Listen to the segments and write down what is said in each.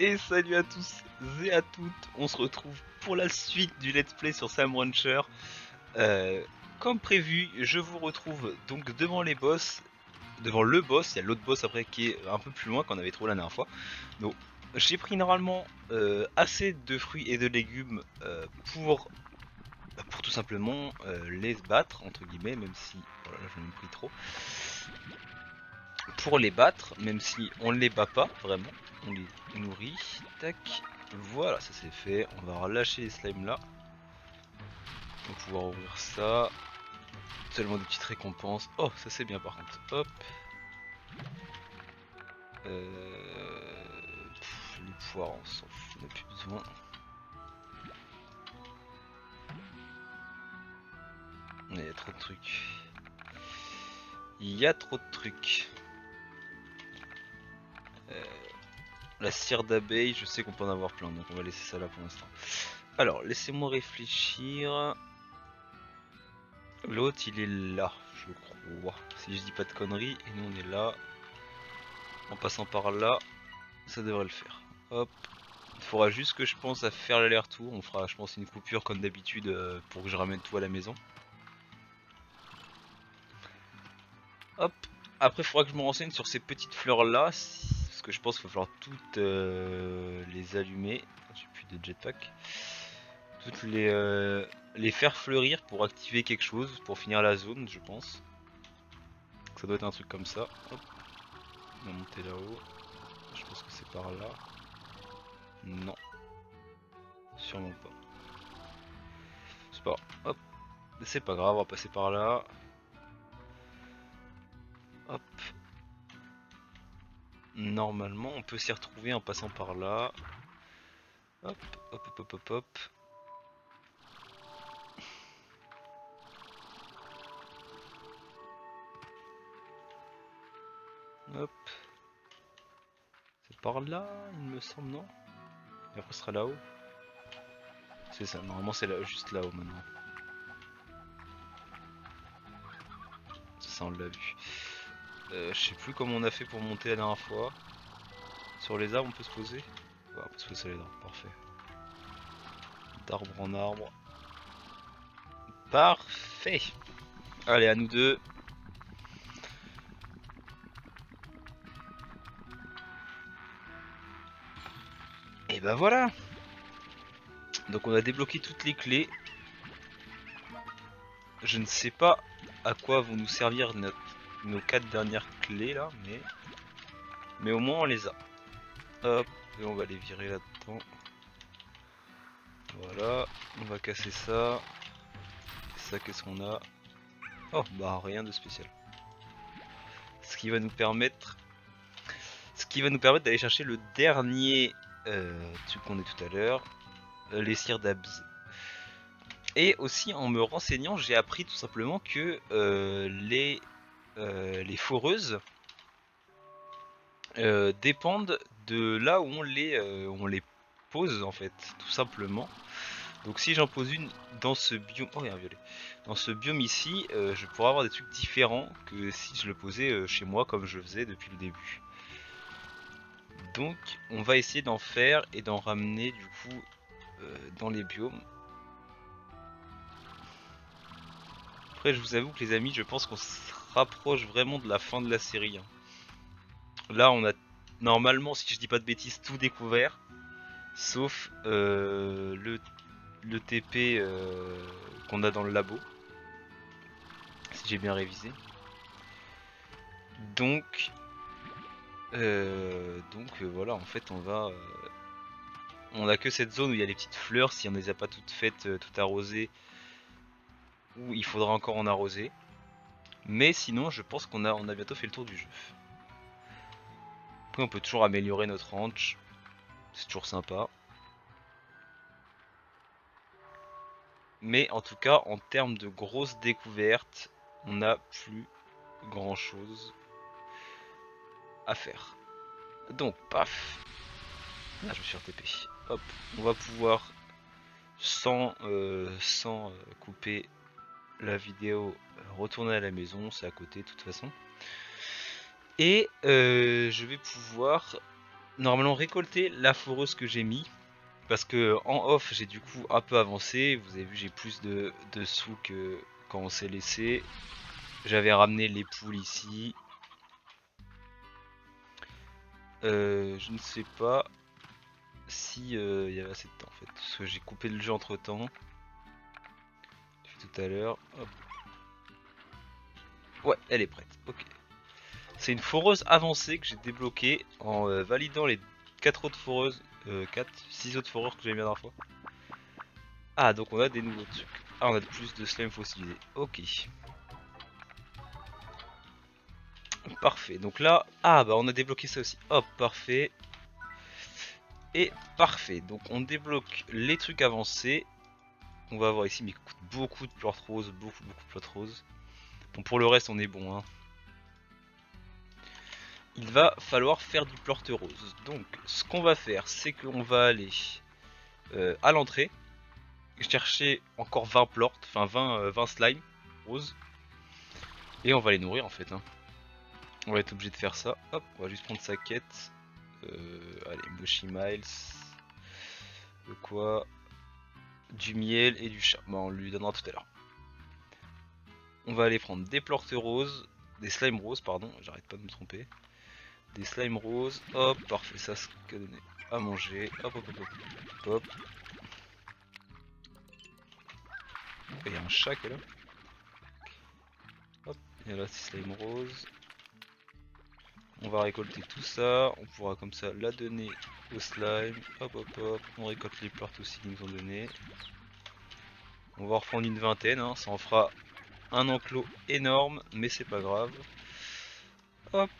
Et salut à tous et à toutes, on se retrouve pour la suite du let's play sur Sam Rancher. Euh, Comme prévu, je vous retrouve donc devant les boss, devant le boss, il y a l'autre boss après qui est un peu plus loin qu'on avait trouvé la dernière fois. Donc j'ai pris normalement assez de fruits et de légumes pour tout simplement les battre, entre guillemets, même si, voilà, j'en ai pris trop. Pour les battre, même si on ne les bat pas vraiment, on les nourrit. Tac, voilà, ça c'est fait. On va relâcher les slimes là. On va pouvoir ouvrir ça. Seulement des petites récompenses. Oh, ça c'est bien par contre. Hop. Les poires, on s'en fout, on n'a plus besoin. Il y a trop de trucs. Il y a trop de trucs. Euh, la cire d'abeille, je sais qu'on peut en avoir plein, donc on va laisser ça là pour l'instant. Alors, laissez-moi réfléchir. L'autre, il est là, je crois. Si je dis pas de conneries, et nous on est là. En passant par là, ça devrait le faire. Hop. Il faudra juste que je pense à faire l'aller-retour. On fera, je pense, une coupure comme d'habitude pour que je ramène tout à la maison. Hop. Après, il faudra que je me renseigne sur ces petites fleurs là. Parce que je pense qu'il va falloir toutes les allumer. J'ai plus de jetpack. Toutes les faire fleurir pour activer quelque chose. Pour finir la zone, je pense. Ça doit être un truc comme ça. Hop. On va monter là-haut. Je pense que c'est par là. Non. Sûrement pas. C'est pas grave. Hop. C'est pas grave, on va passer par là. Hop. Normalement, on peut s'y retrouver en passant par là. Hop, hop, hop, hop, hop, hop. Hop. C'est par là, il me semble, non? Et après, ce sera là-haut. C'est ça, normalement, c'est là, juste là-haut maintenant. Ça, on l'a vu. Je sais plus comment on a fait pour monter la dernière fois. Sur les arbres, on peut se poser? Ouais, on peut se poser sur les arbres, parfait. D'arbre en arbre. Parfait! Allez, à nous deux. Et ben voilà! Donc on a débloqué toutes les clés. Je ne sais pas à quoi vont nous servir nos 4 dernières clés là, mais au moins on les a. Hop, et on va les virer là-dedans. Voilà, on va casser ça. Ça, qu'est-ce qu'on a? Oh, bah rien de spécial. Ce qui va nous permettre, d'aller chercher le dernier truc qu'on a tout à l'heure, les cires d'Abs. Et aussi en me renseignant, j'ai appris tout simplement que les foreuses dépendent de là où on les pose en fait, tout simplement. Donc si j'en pose une dans ce biome, oh il y a un violet, dans ce biome ici, je pourrais avoir des trucs différents que si je le posais chez moi comme je faisais depuis le début. Donc on va essayer d'en faire et d'en ramener du coup dans les biomes. Après je vous avoue que les amis, je pense qu'on se rapproche vraiment de la fin de la série, hein. Là on a normalement, si je dis pas de bêtises, tout découvert. Sauf le TP qu'on a dans le labo. Si j'ai bien révisé. Donc, voilà, en fait on a que cette zone où il y a les petites fleurs. Si on ne les a pas toutes faites, toutes arrosées, ou il faudra encore en arroser. Mais sinon je pense qu'on a bientôt fait le tour du jeu. Après on peut toujours améliorer notre ranch. C'est toujours sympa. Mais en tout cas, en termes de grosses découvertes, on n'a plus grand chose à faire. Donc, paf. Ah, je me suis RTP. Hop, on va pouvoir, sans couper la vidéo, retourner à la maison. C'est à côté de toute façon. Et je vais pouvoir normalement récolter la foreuse que j'ai mis. Parce que en off j'ai du coup un peu avancé. Vous avez vu, j'ai plus de sous que quand on s'est laissé. J'avais ramené les poules ici. Je ne sais pas si il y avait assez de temps en fait. Parce que j'ai coupé le jeu entre temps. Tout à l'heure. Hop. Ouais, elle est prête. Ok. C'est une foreuse avancée que j'ai débloquée en validant les 4 autres foreuses. 4, 6 autres foreurs que j'avais mis la dernière fois. Ah, donc on a des nouveaux trucs. Ah, on a plus de slime fossilisé. Ok. Parfait. Donc là, ah bah on a débloqué ça aussi. Hop, parfait. Et parfait. Donc on débloque les trucs avancés. On va voir ici, mais il coûte beaucoup de plantes roses. Beaucoup de plantes roses. Bon, pour le reste, on est bon. Hein. Il va falloir faire du plante rose. Donc, ce qu'on va faire, c'est qu'on va aller à l'entrée. Chercher encore 20 plortes, enfin 20 slime roses. Et on va les nourrir en fait. Hein. On va être obligé de faire ça. Hop, on va juste prendre sa quête. Allez, Moshi Miles. De quoi? Du miel et du chat. Bon, on lui donnera tout à l'heure. On va aller prendre des plortes roses. Des slime roses, pardon. J'arrête pas de me tromper. Des slime roses. Hop, parfait. Ça, ce qu'a donné à manger. Hop, hop, hop, hop. Hop. Il y a un chat qui est là. Hop, il y a là, c'est slime rose. On va récolter tout ça, on pourra comme ça la donner au slime. Hop hop hop, on récolte les plortes aussi qu'ils nous ont donné. On va en reprendre une vingtaine, hein. Ça en fera un enclos énorme, mais c'est pas grave. Hop.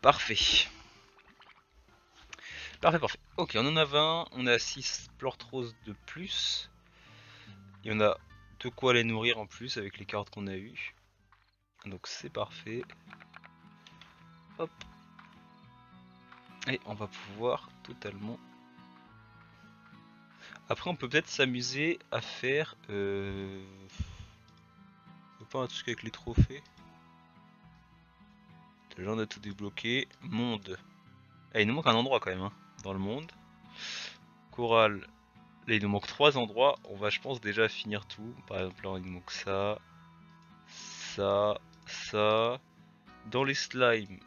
Parfait. Parfait, parfait. Ok, on en a 20, on a 6 plortes roses de plus. Et on a de quoi les nourrir en plus avec les carottes qu'on a eues. Donc c'est parfait. Hop. Et on va pouvoir totalement... Après on peut peut-être s'amuser à faire... Pas un truc avec les trophées. Déjà on a tout débloqué. Monde. Ah, il nous manque un endroit quand même hein, dans le monde. Chorale. Là il nous manque 3 endroits. On va je pense déjà finir tout. Par exemple là il nous manque ça. Ça. Ça. Dans les slimes.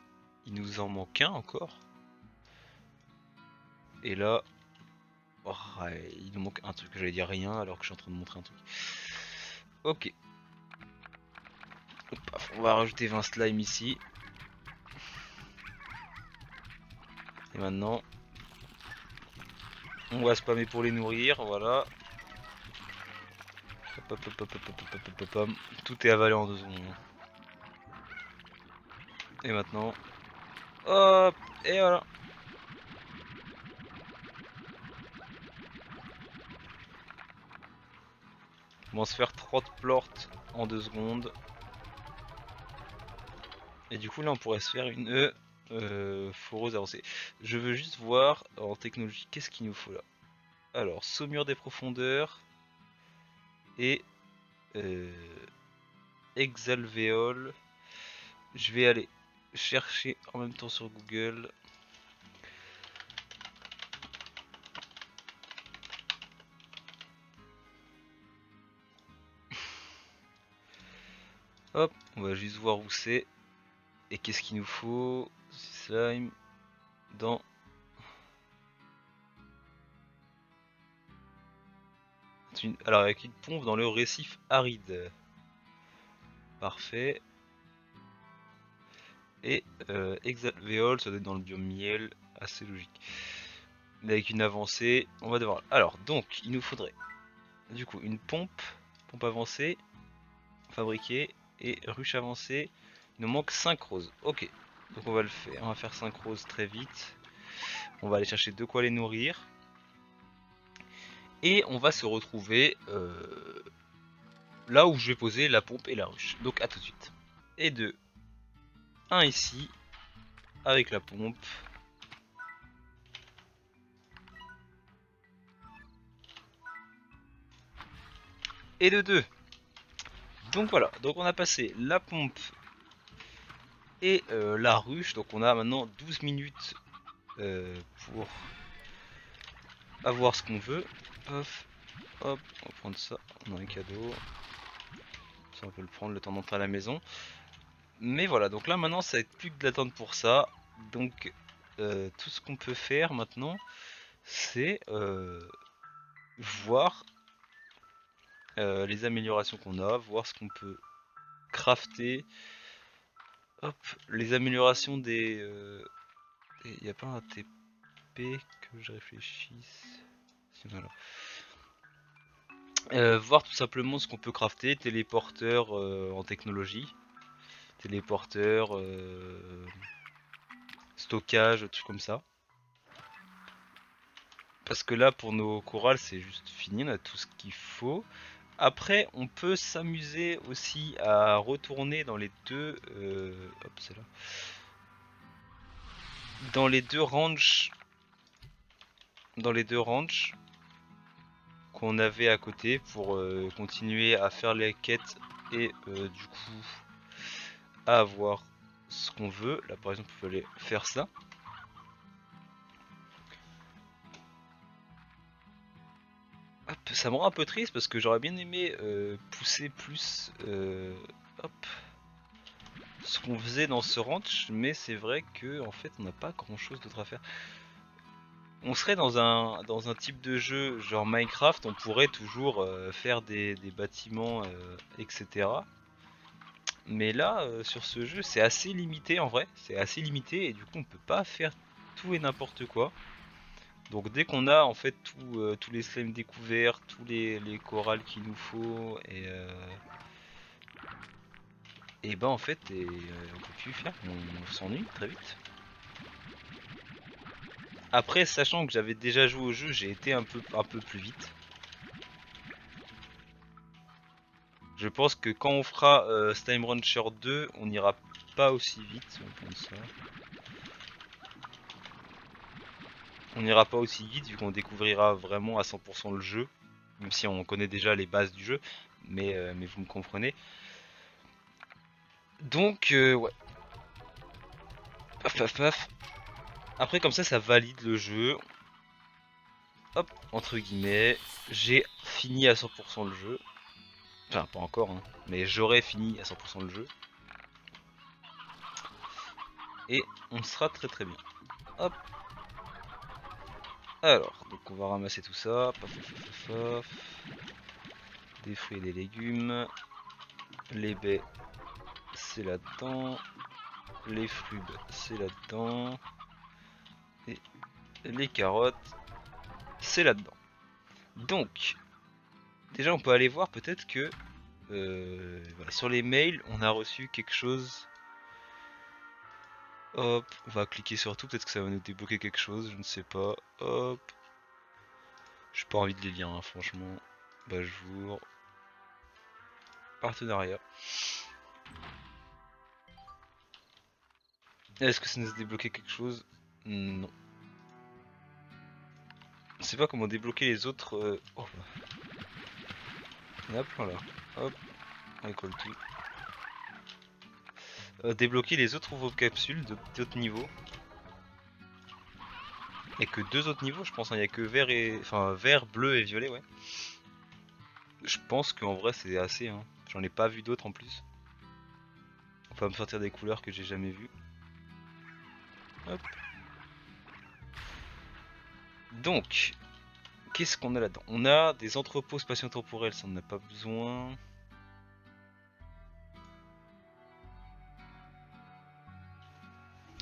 Il nous en manque un encore. Et là. Oh, ouais, il nous manque un truc. J'allais dire rien alors que je suis en train de montrer un truc. Ok. Hop, on va rajouter 20 slimes ici. Et maintenant, on va spammer pour les nourrir, voilà. Hop, hop, hop, hop, hop, hop, hop, hop, hop. Tout est avalé en 2 secondes. Et maintenant, hop, et voilà. On va se faire 30 plortes en 2 secondes. Et du coup là on pourrait se faire une foreuse avancée. Je veux juste voir en technologie qu'est-ce qu'il nous faut là. Alors saumure des profondeurs et exalvéole. Je vais aller chercher en même temps sur Google. Hop, on va juste voir où c'est. Et qu'est-ce qu'il nous faut? Slime dans... Alors avec une pompe dans le récif aride. Parfait. Et exalvéole, ça doit être dans le biome miel. Assez logique. Mais avec une avancée, on va devoir... Alors, donc, il nous faudrait du coup une pompe avancée, fabriquée, et ruche avancée. Il nous manque 5 roses. Ok, donc on va le faire. On va faire 5 roses très vite. On va aller chercher de quoi les nourrir. Et on va se retrouver là où je vais poser la pompe et la ruche. Donc à tout de suite. Et de 1 ici, avec la pompe. Et de 2. Donc voilà, donc on a passé la pompe et la ruche. Donc on a maintenant 12 minutes pour avoir ce qu'on veut. Hop, hop, on va prendre ça, on a un cadeau. Ça on peut le prendre le temps d'entrer à la maison. Mais voilà, donc là maintenant ça va être plus que de l'attente pour ça. Donc tout ce qu'on peut faire maintenant, c'est voir les améliorations qu'on a, voir ce qu'on peut crafter. Hop, les améliorations des... Il n'y a pas un TP que je réfléchisse. Si, voilà. Voir tout simplement ce qu'on peut crafter, téléporteur en technologie, téléporteur, stockage, trucs comme ça. Parce que là pour nos corals c'est juste fini, on a tout ce qu'il faut. Après on peut s'amuser aussi à retourner dans les deux... hop c'est là. Dans les deux ranchs. Dans les deux ranchs qu'on avait à côté pour continuer à faire les quêtes et du coup à avoir ce qu'on veut. Là par exemple on peut aller faire ça. Hop, ça me rend un peu triste parce que j'aurais bien aimé pousser plus hop, ce qu'on faisait dans ce ranch, mais c'est vrai que en fait on n'a pas grand chose d'autre à faire. On serait dans un type de jeu genre Minecraft, on pourrait toujours faire des bâtiments, etc. Mais là, sur ce jeu, c'est assez limité en vrai, c'est assez limité et du coup on peut pas faire tout et n'importe quoi. Donc dès qu'on a en fait tous les slimes découverts, tous les corals qu'il nous faut et ben en fait on peut plus faire, on s'ennuie très vite. Après sachant que j'avais déjà joué au jeu, j'ai été un peu plus vite. Je pense que quand on fera Slime Rancher 2, on n'ira pas aussi vite, on prend ça. On n'ira pas aussi vite vu qu'on découvrira vraiment à 100% le jeu, même si on connaît déjà les bases du jeu, mais vous me comprenez. Donc ouais, paf paf paf. Après comme ça valide le jeu. Hop, entre guillemets, j'ai fini à 100% le jeu. Enfin pas encore, hein, mais j'aurais fini à 100% le jeu. Et on sera très très bien. Hop. Alors, donc on va ramasser tout ça. Paf paf paf paf. Des fruits et des légumes. Les baies, c'est là-dedans. Les fruits, c'est là-dedans. Et les carottes, c'est là-dedans. Donc, déjà on peut aller voir peut-être que voilà, sur les mails, on a reçu quelque chose. Hop, on va cliquer sur tout, peut-être que ça va nous débloquer quelque chose, je ne sais pas. Hop. J'ai pas envie de les lire, hein, franchement. Bajour. Partenariat. Est-ce que ça nous a débloqué quelque chose? Non. Je sais pas comment débloquer les autres. Oh bah. Il y en a plein là. Hop, on récolte tout. Débloquer les autres vos capsules d'autres niveaux. Il n'y a que deux autres niveaux, je pense. Il n'y a que vert et. Enfin, vert, bleu et violet, ouais. Je pense qu'en vrai, c'est assez. Hein. J'en ai pas vu d'autres en plus. On va me sortir des couleurs que j'ai jamais vues. Hop. Donc, qu'est-ce qu'on a là-dedans? On a des entrepôts spatio-temporels, ça on n'a pas besoin.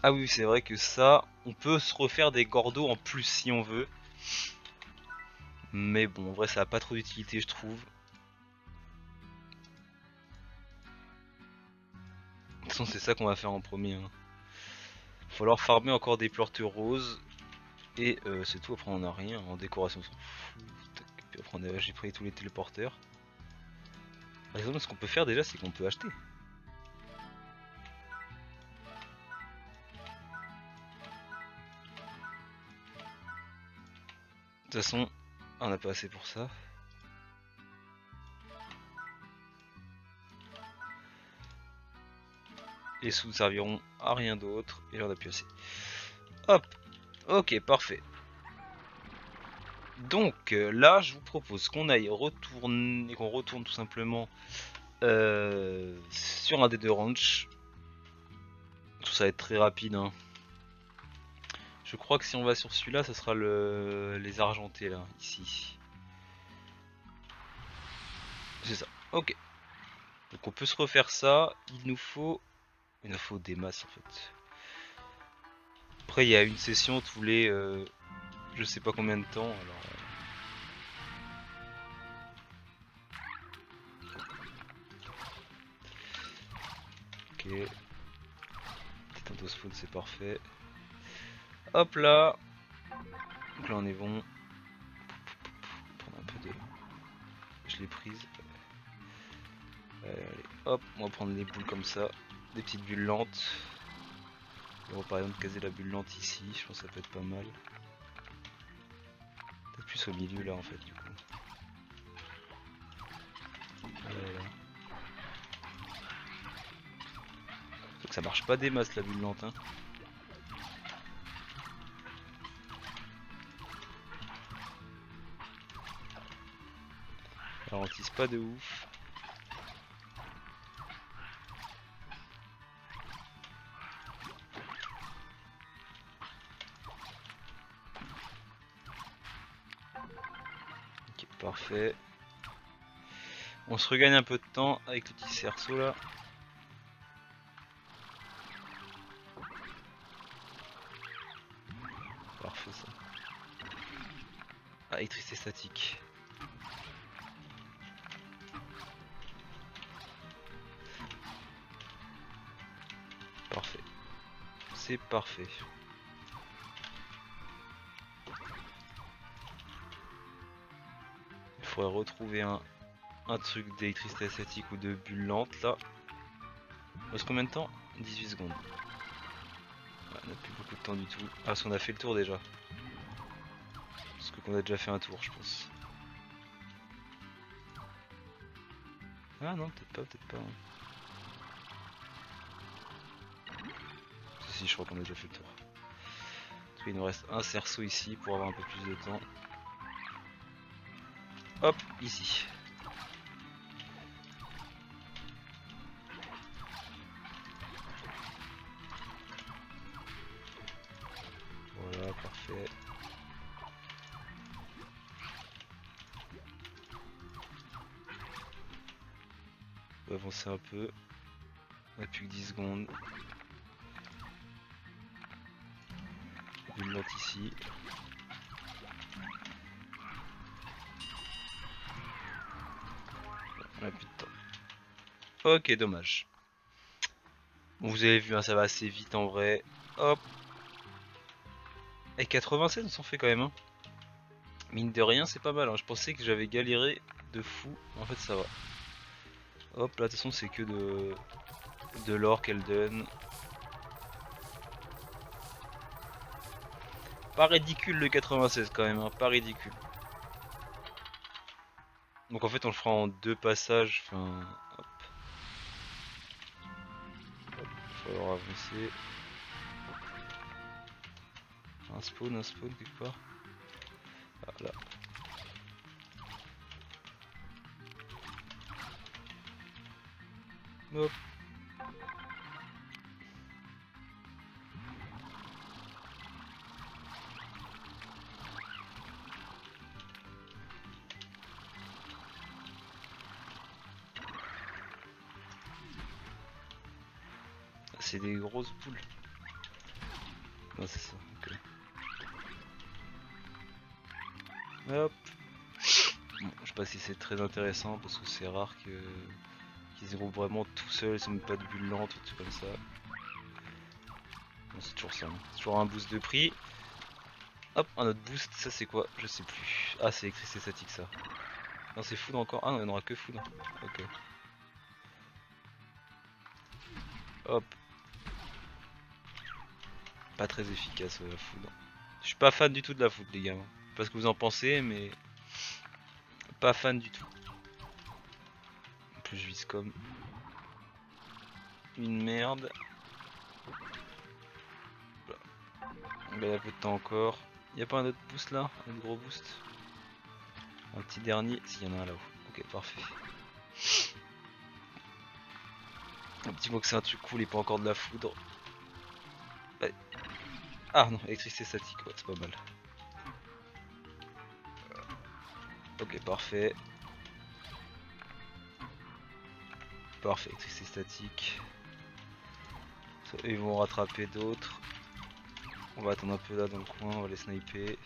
Ah oui, c'est vrai que ça, on peut se refaire des gordos en plus si on veut. Mais bon, en vrai, ça a pas trop d'utilité, je trouve. De toute façon, c'est ça qu'on va faire en premier. Hein. Va falloir farmer encore des plantes roses. Et c'est tout, après on a rien. En décoration, on s'en fout. Puis après, j'ai pris tous les téléporteurs. Par exemple, ce qu'on peut faire déjà, c'est qu'on peut acheter. De toute façon, on n'a pas assez pour ça. Les sous ne serviront à rien d'autre. Et là on a piossé. Hop. Ok, parfait. Donc là je vous propose qu'on aille retourner, qu'on retourne tout simplement sur un des deux ranchs. Ça va être très rapide hein. Je crois que si on va sur celui-là, ça sera les argentés là, ici. C'est ça, ok. Donc on peut se refaire ça, il nous faut des masses en fait. Après il y a une session tous les je sais pas combien de temps alors. Ok. Petit endospawn c'est parfait. Hop là. Donc là on est bon. Prendre un peu de. Je l'ai prise. Allez, hop, on va prendre les boules comme ça. Des petites bulles lentes. On va par exemple caser la bulle lente ici, je pense que ça peut être pas mal. Peut-être plus au milieu là en fait du coup. Voilà. Sauf que ça marche pas des masses la bulle lente hein. Ça ralentisse pas de ouf. Ok, parfait. On se regagne un peu de temps avec le petit cerceau là. Parfait ça. Ah, électricité statique. Parfait. C'est parfait. Il faudrait retrouver un truc d'électricité statique ou de bulle lente là. Il reste combien de temps? 18 secondes. Ouais, on n'a plus beaucoup de temps du tout. Ah, parce qu'on a fait le tour déjà. Parce qu'on a déjà fait un tour, je pense. Ah non, peut-être pas, peut-être pas. Hein. Si, je crois qu'on a déjà fait le tour. Parce qu'il nous reste un cerceau ici pour avoir un peu plus de temps. Hop, ici. Voilà, parfait. On va avancer un peu. On a plus que 10 secondes. Une lente ici. On a plus de temps. Ok, dommage. Bon, vous avez vu, hein, ça va assez vite en vrai. Hop. Et 87 on s'en fait quand même. Hein. Mine de rien, c'est pas mal. Hein. Je pensais que j'avais galéré de fou. En fait, ça va. Hop, là, de toute façon, c'est que de l'or qu'elle donne. Pas ridicule le 96 quand même, hein. Pas ridicule. Donc en fait, on le fera en deux passages. Enfin, hop. Hop, il va falloir avancer. Un spawn quelque part. Ah, là. Hop. C'est des grosses poules. Non, c'est ça. Okay. Hop. Bon, je sais pas si c'est très intéressant parce que c'est rare qu'ils se groupent vraiment tout seuls, ils ne mettent pas de bulle lente ou tout comme ça. Bon, c'est toujours ça. Hein. C'est toujours un boost de prix. Hop, un autre boost, ça c'est quoi? Je sais plus. Ah, c'est électricité statique ça. Non, c'est foudre encore. Ah non, il n'y en aura que foudre. Ok. Hop. Pas très efficace la foudre. Je suis pas fan du tout de la foudre, les gars. Je sais pas ce que vous en pensez, mais pas fan du tout. En plus, je vise comme une merde. Regarde un peu de temps encore. Y a pas un autre boost là? Un autre gros boost? Un petit dernier? S'il y en a un là-haut. Ok, parfait. Un petit mot que c'est un truc cool et pas encore de la foudre. Allez. Ah non, électricité statique, ouais, c'est pas mal. Ok, parfait. Parfait, électricité statique. Ça, ils vont rattraper d'autres. On va attendre un peu là dans le coin, on va les sniper.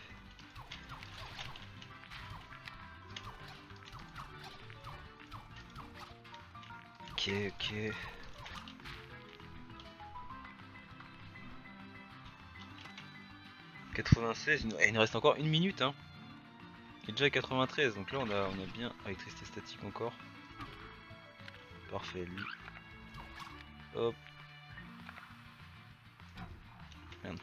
Ok, ok. 96, il nous reste encore une minute hein. Il est déjà à 93, donc là on a bien électricité statique encore. Parfait, lui. Hop. Merde.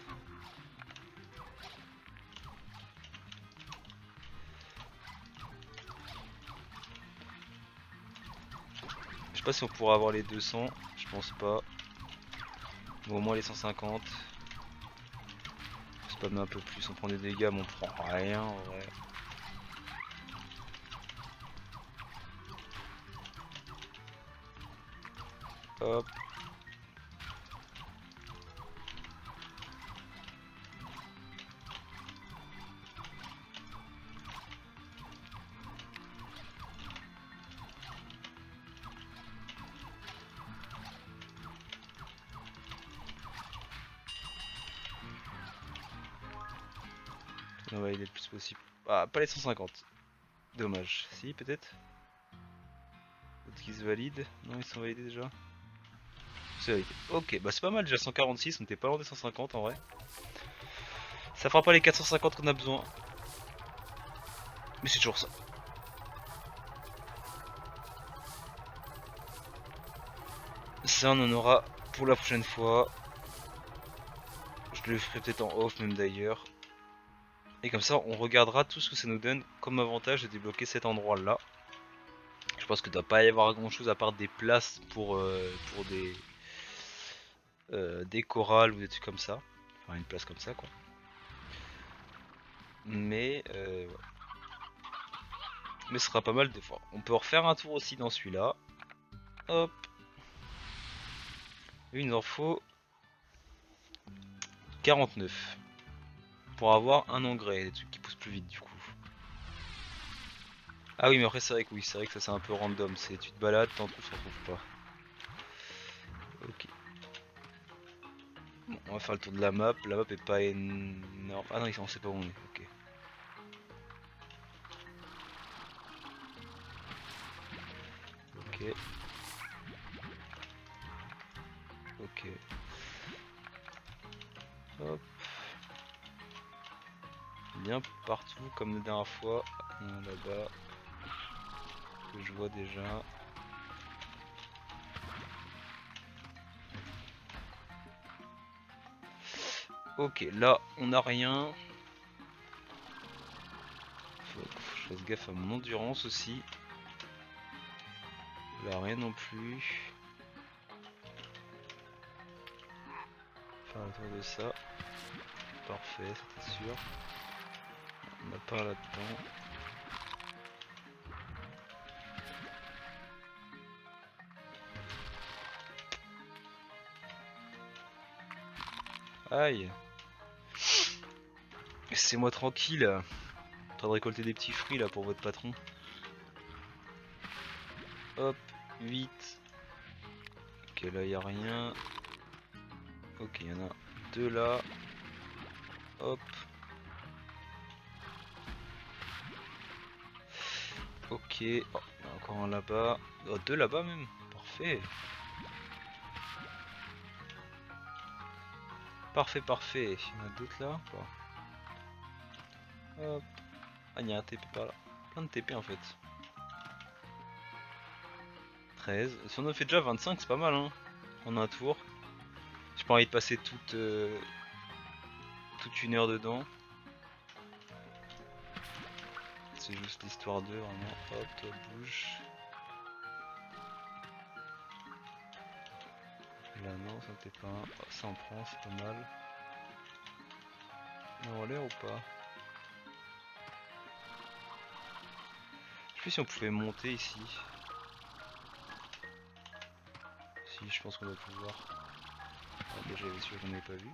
Je sais pas si on pourra avoir les 200, je pense pas. Bon, au moins les 150. Spammer un peu plus, on prend des dégâts, mais on prend rien en vrai. Hop. On va aider le plus possible. Ah, pas les 150. Dommage. Si, peut-être. D'autres qui se valident. Non, ils sont validés déjà. C'est validé. Ok, bah c'est pas mal déjà 146, on était pas loin des 150 en vrai. Ça fera pas les 450 qu'on a besoin. Mais c'est toujours ça. Ça on en aura pour la prochaine fois. Je le ferai peut-être en off même d'ailleurs. Et comme ça on regardera tout ce que ça nous donne comme avantage de débloquer cet endroit là. Je pense qu'il ne doit pas y avoir grand chose à part des places pour des chorales ou des trucs comme ça. Enfin une place comme ça quoi. Mais ouais. Mais ce sera pas mal des fois. On peut refaire un tour aussi dans celui-là. Hop. Il nous en faut 49 pour avoir un engrais, des trucs qui poussent plus vite du coup. Ah oui mais après c'est vrai que oui, c'est vrai que ça c'est un peu random, c'est tu te balades, t'en trouves, t'en trouves pas. Ok. Bon, on va faire le tour de la map est pas énorme. Ah non, on sait pas où on est, ok. Ok. Ok. Hop. Bien partout comme la dernière fois. Là-bas. Que je vois déjà. Ok, là on a rien. Faut que je fasse gaffe à mon endurance aussi. Là rien non plus. Faire le tour de ça. Parfait, c'était sûr. On n'a pas là-dedans. Aïe. Laissez-moi tranquille. En train de récolter des petits fruits là pour votre patron. Hop, 8. Ok, là y a rien. Ok, il y en a 2 là. Hop. Ok. Oh, il y en a encore un là-bas. Oh, 2 là-bas même. Parfait. Parfait, parfait. Il y en a d'autres là. Hop. Ah, il y a un TP par là. Plein de TP en fait. 13. Si on en fait déjà 25, c'est pas mal hein. En un tour. J'ai pas envie de passer toute une heure dedans. C'est juste l'histoire d'eux vraiment. Hop, toi bouge. Là non, ça n'était pas un. Oh, ça en prend, c'est pas mal. En l'air ou pas? Je sais plus si on pouvait monter ici. Si, je pense qu'on doit pouvoir. Alors déjà, les sûr, j'en avais pas vu.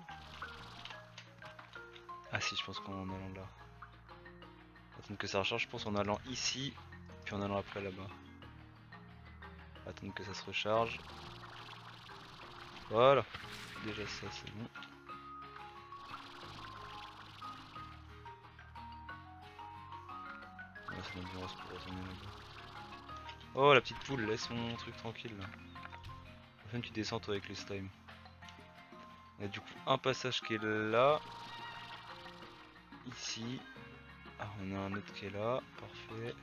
Ah si, je pense qu'en allant là. Attendre que ça recharge, je pense en allant ici, puis en allant après là-bas. Attendre que ça se recharge. Voilà. Déjà ça, c'est bon. Ouais, c'est notre virus pour retourner là-bas. Oh la petite poule, laisse mon truc tranquille là. Enfin tu descends toi avec les slime. On a du coup un passage qui est là. Ici. Ah on a un autre qui est là. Parfait.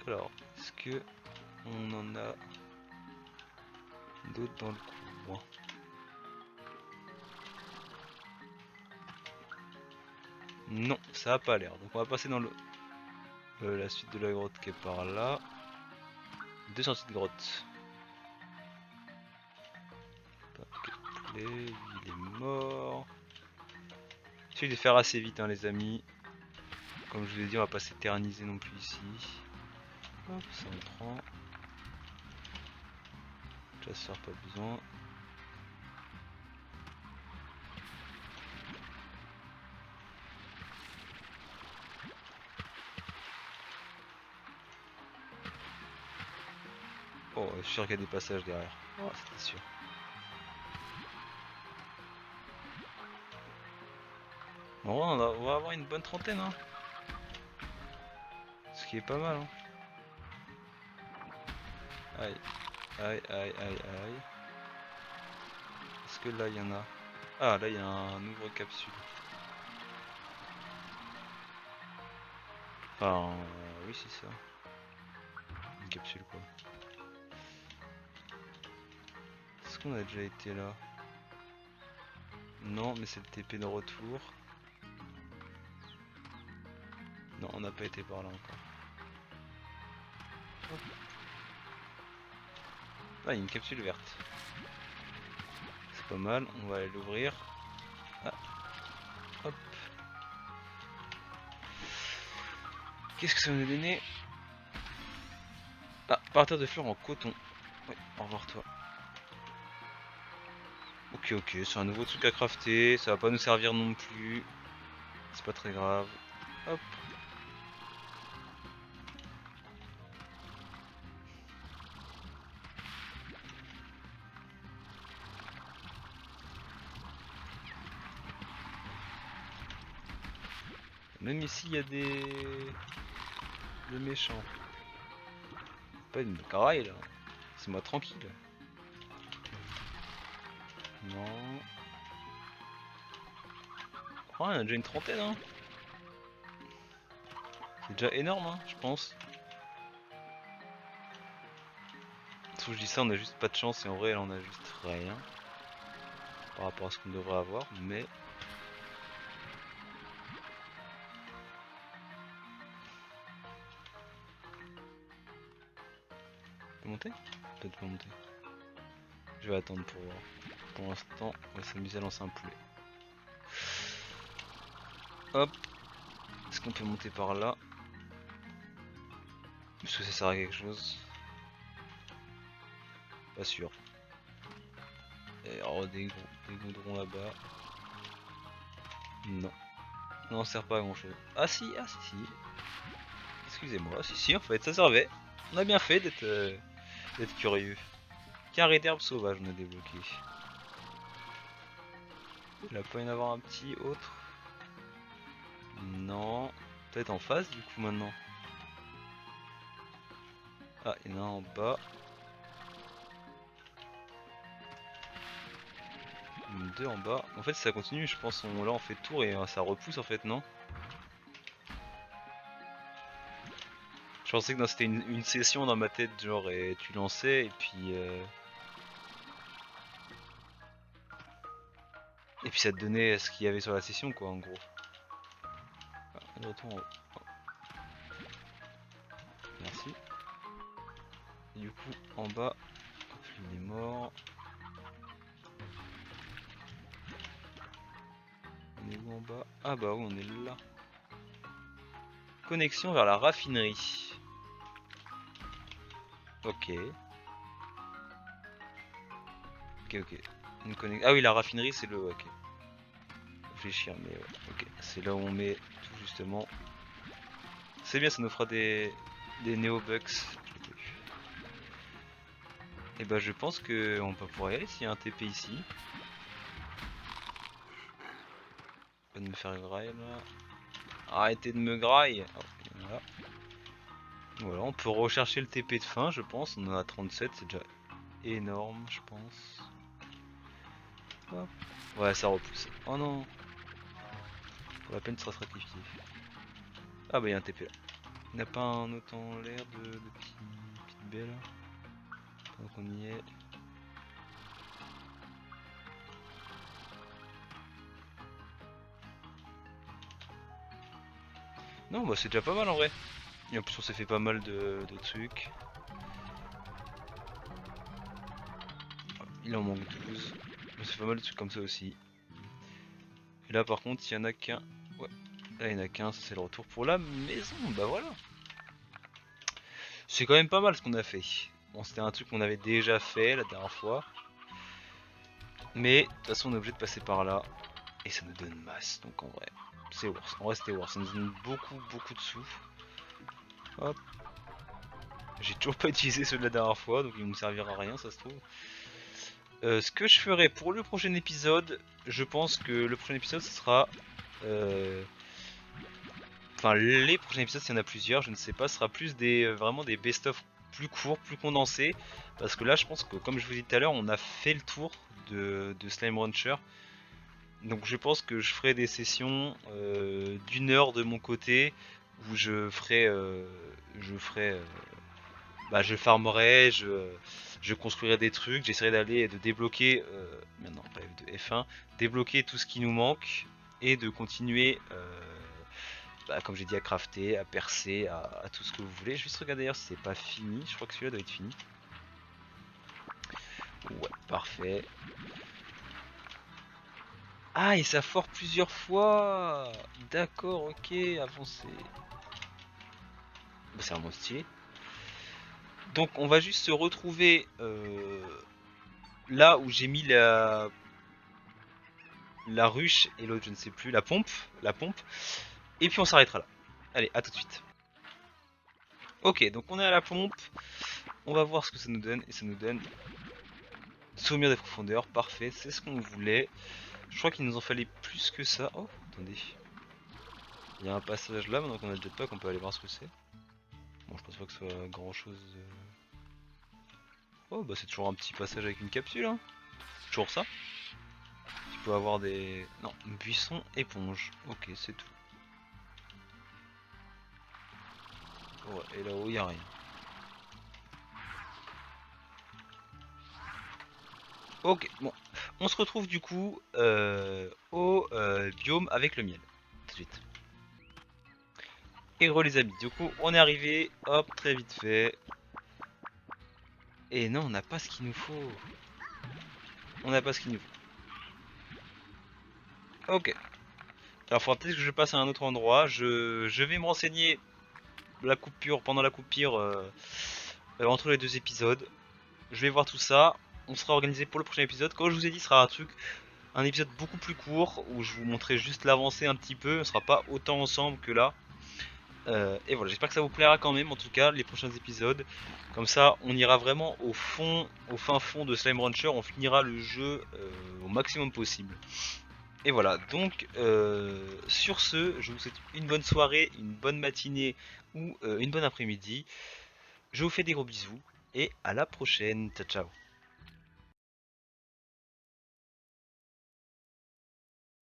Alors, est-ce que on en a d'autres dans le coin? Non, ça a pas l'air. Donc on va passer dans la suite de la grotte qui est par là. Deux sorties de grotte. Lui il est mort. J'essaie de faire assez vite hein, les amis. Comme je vous l'ai dit, on va pas s'éterniser non plus ici. Hop, ça on prend. Chasseur pas besoin. Oh, je suis sûr qu'il y a des passages derrière. Oh, c'était sûr. Bon, on va avoir une bonne trentaine, hein. Ce qui est pas mal, hein. Aïe, aïe, aïe, aïe, aïe. Est-ce que là, il y en a? Ah, là, il y a un ouvre-capsule. Enfin, oui, c'est ça. Une capsule, quoi. Est-ce qu'on a déjà été là? Non, mais c'est le TP de retour. Non, on n'a pas été par là encore. Hop. Ah, il y a une capsule verte. C'est pas mal, on va aller l'ouvrir. Ah, hop. Qu'est-ce que ça va nous donner? Ah, parterre de fleurs en coton. Oui, au revoir toi. Ok, ok, c'est un nouveau truc à crafter, ça va pas nous servir non plus. C'est pas très grave. Hop. Même ici, il y a des... le méchant. Pas une caraille là. C'est moi tranquille. Non. Oh, il y en a déjà une trentaine, hein. C'est déjà énorme, hein, je pense. Sauf que je dis ça, on a juste pas de chance et en vrai, là, on a juste rien. Par rapport à ce qu'on devrait avoir, mais... On peut monter? Peut-être pas monter. Je vais attendre pour voir. Pour l'instant, on va s'amuser à lancer un poulet. Hop. Est-ce qu'on peut monter par là? Est-ce que ça sert à quelque chose? Pas sûr. Et oh, des goudrons là-bas. Non. Non, ça sert pas à grand chose. Ah si, ah si, si. Excusez-moi, si, si, en fait, ça servait. On a bien fait d'être curieux. Carré d'herbe sauvage, on a débloqué. Il va pas y en avoir un petit autre? Non. Peut-être en face du coup maintenant. Ah, il y en a un en bas. Deux en bas. En fait, si ça continue, je pense là on fait le tour et ça repousse en fait, non? Je pensais que c'était une session dans ma tête, genre, et tu lançais et puis... Et puis ça te donnait ce qu'il y avait sur la session, quoi, en gros. Ah, de retour en haut. Merci. Et du coup, en bas, il est mort. en bas. Ah bah oui, on est là. Connexion vers la raffinerie. Ok. Ok. Ah oui, la raffinerie, c'est le... Ok. Réfléchir, mais ouais. Ok. C'est là où on met tout justement. C'est bien, ça nous fera des néo-bucks. Et bah je pense que on peut pouvoir y aller s'il y a un TP ici. Pas de me faire graille là. Arrêtez de me graille. Oh, voilà. Voilà, on peut rechercher le TP de fin, je pense. On en a 37, c'est déjà énorme, je pense. Hop. Ouais, ça repousse. Oh non. Pour la peine, ça sera sacrifié. Ah bah il y a un TP là. Il n'y a pas un autre en l'air de petite baie là. Pendant qu'on y est. Non, bah c'est déjà pas mal en vrai. Et en plus on s'est fait pas mal de trucs. Il en manque 12. On s'est fait pas mal de trucs comme ça aussi. Et là par contre il y en a qu'un. Ouais. Là il y en a qu'un, c'est le retour pour la maison. Bah voilà. C'est quand même pas mal ce qu'on a fait. Bon, c'était un truc qu'on avait déjà fait la dernière fois. Mais de toute façon on est obligé de passer par là. Et ça nous donne masse. Donc en vrai, c'est worth. En vrai c'était worth. Ça nous donne beaucoup de sous. Hop. J'ai toujours pas utilisé ceux de la dernière fois. Donc ils vont me servir à rien ça se trouve. Ce que je ferai pour le prochain épisode, je pense que le prochain épisode ce sera... Enfin les prochains épisodes s'il y en a plusieurs, je ne sais pas, ce sera plus des vraiment des best-of plus courts, plus condensés. Parce que là je pense que comme je vous dis tout à l'heure, on a fait le tour de Slime Rancher. Donc je pense que je ferai des sessions d'une heure de mon côté où je ferai... bah, je farmerai, je construirai des trucs, j'essaierai d'aller et de débloquer, maintenant pas de F1, débloquer tout ce qui nous manque et de continuer, bah, comme j'ai dit, à crafter, à percer, à tout ce que vous voulez. Je vais juste regarder d'ailleurs si c'est pas fini, je crois que celui-là doit être fini. Ouais, parfait. Ah, et ça fort plusieurs fois. D'accord, ok, avancez. Bah, c'est vraiment stylé. Donc on va juste se retrouver là où j'ai mis la ruche et l'autre je ne sais plus, la pompe, et puis on s'arrêtera là. Allez, à tout de suite. Ok, donc on est à la pompe, on va voir ce que ça nous donne, et ça nous donne souvenir des profondeurs, parfait, c'est ce qu'on voulait. Je crois qu'il nous en fallait plus que ça. Oh, attendez. Il y a un passage là, maintenant qu'on a le jetpack, on peut aller voir ce que c'est. Bon, je pense pas que ce soit grand chose. Oh, bah c'est toujours un petit passage avec une capsule, hein. Toujours ça. Tu peux avoir des... Non, buisson, éponge. Ok, c'est tout. Ouais, et là-haut, y a rien. Ok, bon. On se retrouve du coup au biome avec le miel. Tout de suite. Et re les amis, du coup, on est arrivé. Hop, très vite fait. Et non, on n'a pas ce qu'il nous faut. On n'a pas ce qu'il nous faut. Ok. Alors, faudra peut-être que je passe à un autre endroit. Je vais me renseigner la coupure, pendant la coupure entre les deux épisodes. Je vais voir tout ça. On sera organisé pour le prochain épisode. Comme je vous ai dit, ce sera un épisode beaucoup plus court où je vous montrerai juste l'avancée un petit peu. On sera pas autant ensemble que là. Et voilà, j'espère que ça vous plaira quand même, en tout cas, les prochains épisodes. Comme ça, on ira vraiment au fond, au fin fond de Slime Rancher. On finira le jeu au maximum possible. Et voilà, donc sur ce, je vous souhaite une bonne soirée, une bonne matinée ou une bonne après-midi. Je vous fais des gros bisous et à la prochaine. Ciao ciao.